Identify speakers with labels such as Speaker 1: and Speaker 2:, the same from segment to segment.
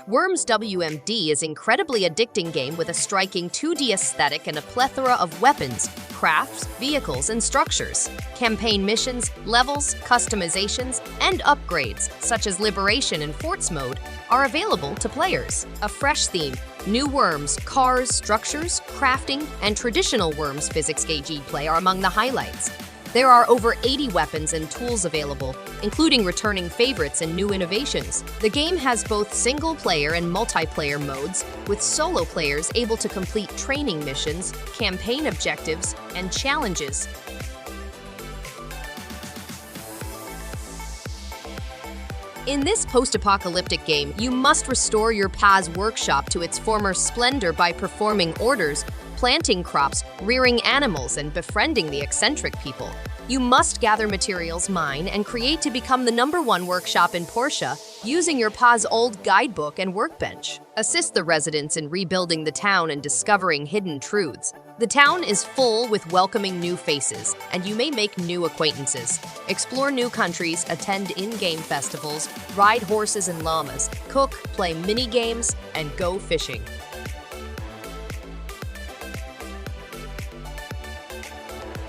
Speaker 1: Worms W.M.D. is an incredibly addicting game with a striking 2D aesthetic and a plethora of weapons, crafts, vehicles, and structures. Campaign missions, levels, customizations, and upgrades, such as Liberation and Forts mode, are available to players. A fresh theme, new worms, cars, structures, crafting, and traditional worms physics gameplay are among the highlights. There are over 80 weapons and tools available, including returning favorites and new innovations. The game has both single-player and multiplayer modes, with solo players able to complete training missions, campaign objectives, and challenges. In this post-apocalyptic game, you must restore your Paz workshop to its former splendor by performing orders, planting crops, rearing animals, and befriending the eccentric people. You must gather materials, mine, and create to become the #1 workshop in Portia using your Paz old guidebook and workbench. Assist the residents in rebuilding the town and discovering hidden truths. The town is full with welcoming new faces, and you may make new acquaintances. Explore new countries, attend in-game festivals, ride horses and llamas, cook, play mini-games, and go fishing.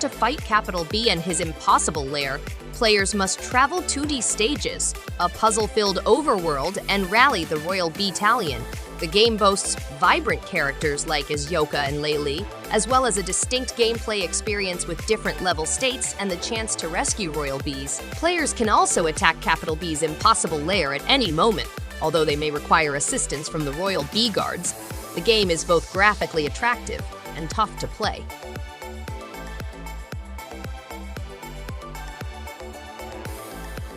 Speaker 1: To fight Capital B and his impossible lair, players must travel 2D stages, a puzzle-filled overworld, and rally the Royal Battalion. The game boasts vibrant characters like Yooka-Laylee, as well as a distinct gameplay experience with different level states and the chance to rescue Royal Bees. Players can also attack Capital B's impossible lair at any moment, although they may require assistance from the Royal Bee Guards. The game is both graphically attractive and tough to play.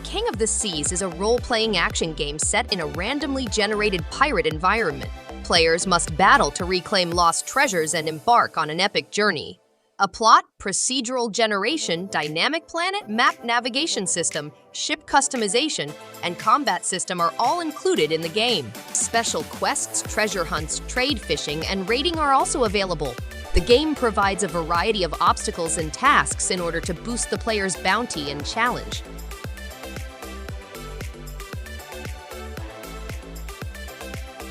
Speaker 1: King of the Seas is a role-playing action game set in a randomly generated pirate environment. Players must battle to reclaim lost treasures and embark on an epic journey. A plot, procedural generation, dynamic planet, map navigation system, ship customization, and combat system are all included in the game. Special quests, treasure hunts, trade fishing, and raiding are also available. The game provides a variety of obstacles and tasks in order to boost the player's bounty and challenge.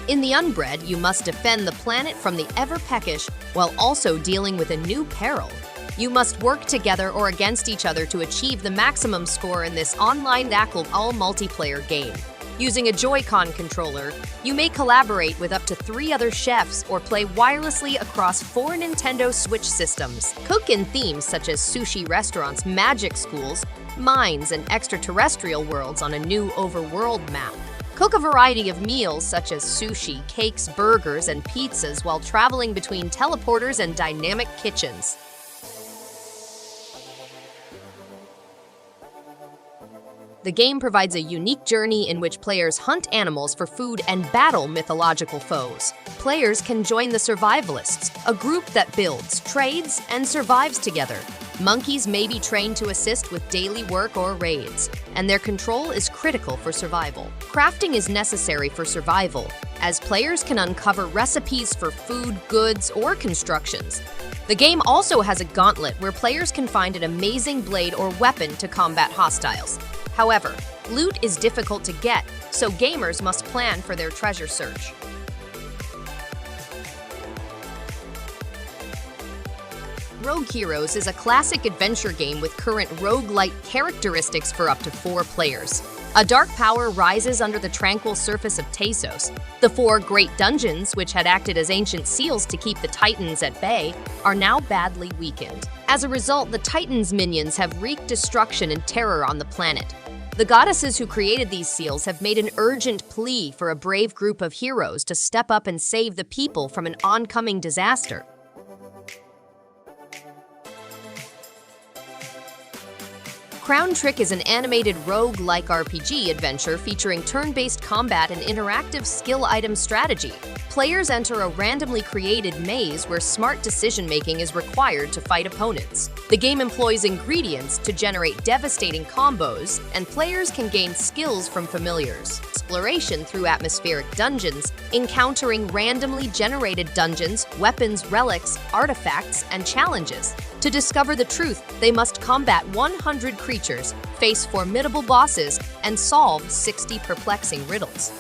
Speaker 1: In the Unbred, you must defend the planet from the ever-peckish while also dealing with a new peril. You must work together or against each other to achieve the maximum score in this online all-multiplayer game. Using a Joy-Con controller, you may collaborate with up to 3 other chefs or play wirelessly across 4 Nintendo Switch systems. Cook in themes such as sushi restaurants, magic schools, mines, and extraterrestrial worlds on a new overworld map. Cook a variety of meals such as sushi, cakes, burgers, and pizzas while traveling between teleporters and dynamic kitchens. The game provides a unique journey in which players hunt animals for food and battle mythological foes. Players can join the Survivalists, a group that builds, trades, and survives together. Monkeys may be trained to assist with daily work or raids, and their control is critical for survival. Crafting is necessary for survival, as players can uncover recipes for food, goods, or constructions. The game also has a gauntlet where players can find an amazing blade or weapon to combat hostiles. However, loot is difficult to get, so gamers must plan for their treasure search. Rogue Heroes is a classic adventure game with current roguelike characteristics for up to 4 players. A dark power rises under the tranquil surface of Tasos. The 4 great dungeons, which had acted as ancient seals to keep the Titans at bay, are now badly weakened. As a result, the Titans' minions have wreaked destruction and terror on the planet. The goddesses who created these seals have made an urgent plea for a brave group of heroes to step up and save the people from an oncoming disaster. Crown Trick is an animated rogue-like RPG adventure featuring turn-based combat and interactive skill item strategy. Players enter a randomly created maze where smart decision-making is required to fight opponents. The game employs ingredients to generate devastating combos, and players can gain skills from familiars. exploration through atmospheric dungeons, encountering randomly generated dungeons, weapons, relics, artifacts, and challenges. To discover the truth, they must combat 100 creatures, face formidable bosses, and solve 60 perplexing riddles.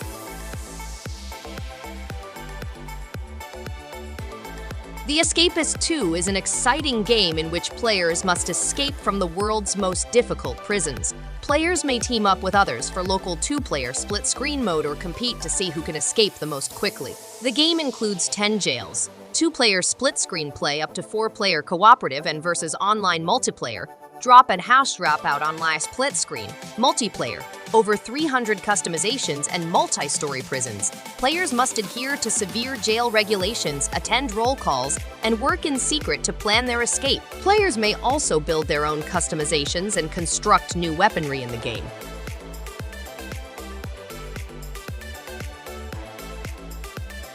Speaker 1: The Escapists 2 is an exciting game in which players must escape from the world's most difficult prisons. Players may team up with others for local two-player split-screen mode or compete to see who can escape the most quickly. The game includes 10 jails, two-player split-screen play up to four-player cooperative and versus online multiplayer, drop and house drop out online split screen, multiplayer, over 300 customizations, and multi-story prisons. Players must adhere to severe jail regulations, attend roll calls, and work in secret to plan their escape. Players may also build their own customizations and construct new weaponry in the game.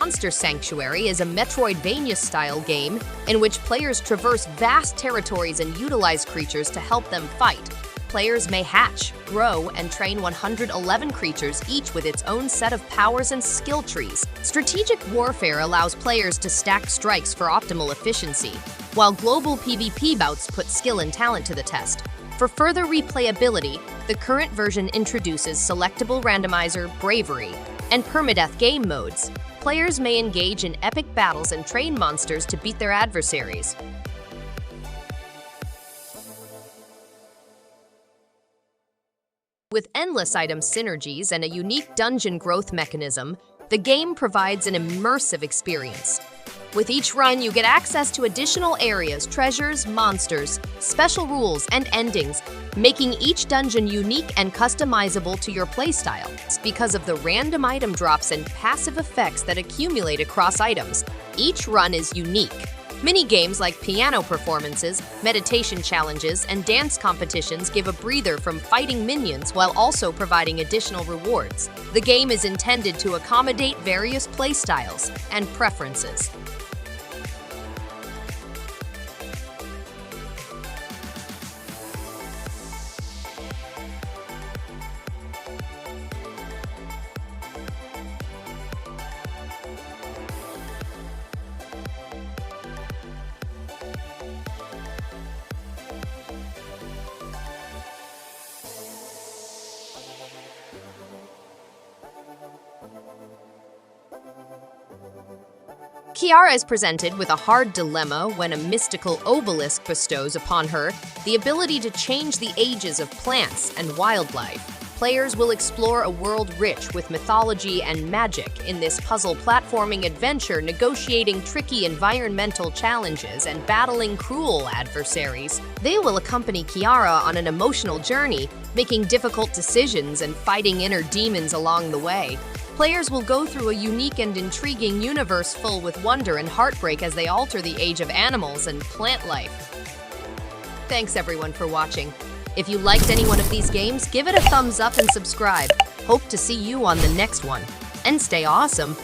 Speaker 1: Monster Sanctuary is a Metroidvania-style game in which players traverse vast territories and utilize creatures to help them fight. Players may hatch, grow, and train 111 creatures, each with its own set of powers and skill trees. Strategic warfare allows players to stack strikes for optimal efficiency, while global PvP bouts put skill and talent to the test. For further replayability, the current version introduces selectable randomizer, bravery, and permadeath game modes. Players may engage in epic battles and train monsters to beat their adversaries. With endless item synergies and a unique dungeon growth mechanism, the game provides an immersive experience. With each run, you get access to additional areas, treasures, monsters, special rules, and endings, making each dungeon unique and customizable to your playstyle. It's because of the random item drops and passive effects that accumulate across items. Each run is unique. Mini-games like piano performances, meditation challenges, and dance competitions give a breather from fighting minions while also providing additional rewards. The game is intended to accommodate various playstyles and preferences. Kiara is presented with a hard dilemma when a mystical obelisk bestows upon her the ability to change the ages of plants and wildlife. Players will explore a world rich with mythology and magic in this puzzle platforming adventure, negotiating tricky environmental challenges and battling cruel adversaries. They will accompany Kiara on an emotional journey, making difficult decisions and fighting inner demons along the way. Players will go through a unique and intriguing universe full with wonder and heartbreak as they alter the age of animals and plant life. Thanks everyone for watching. If you liked any one of these games, give it a thumbs up and subscribe. Hope to see you on the next one. And stay awesome!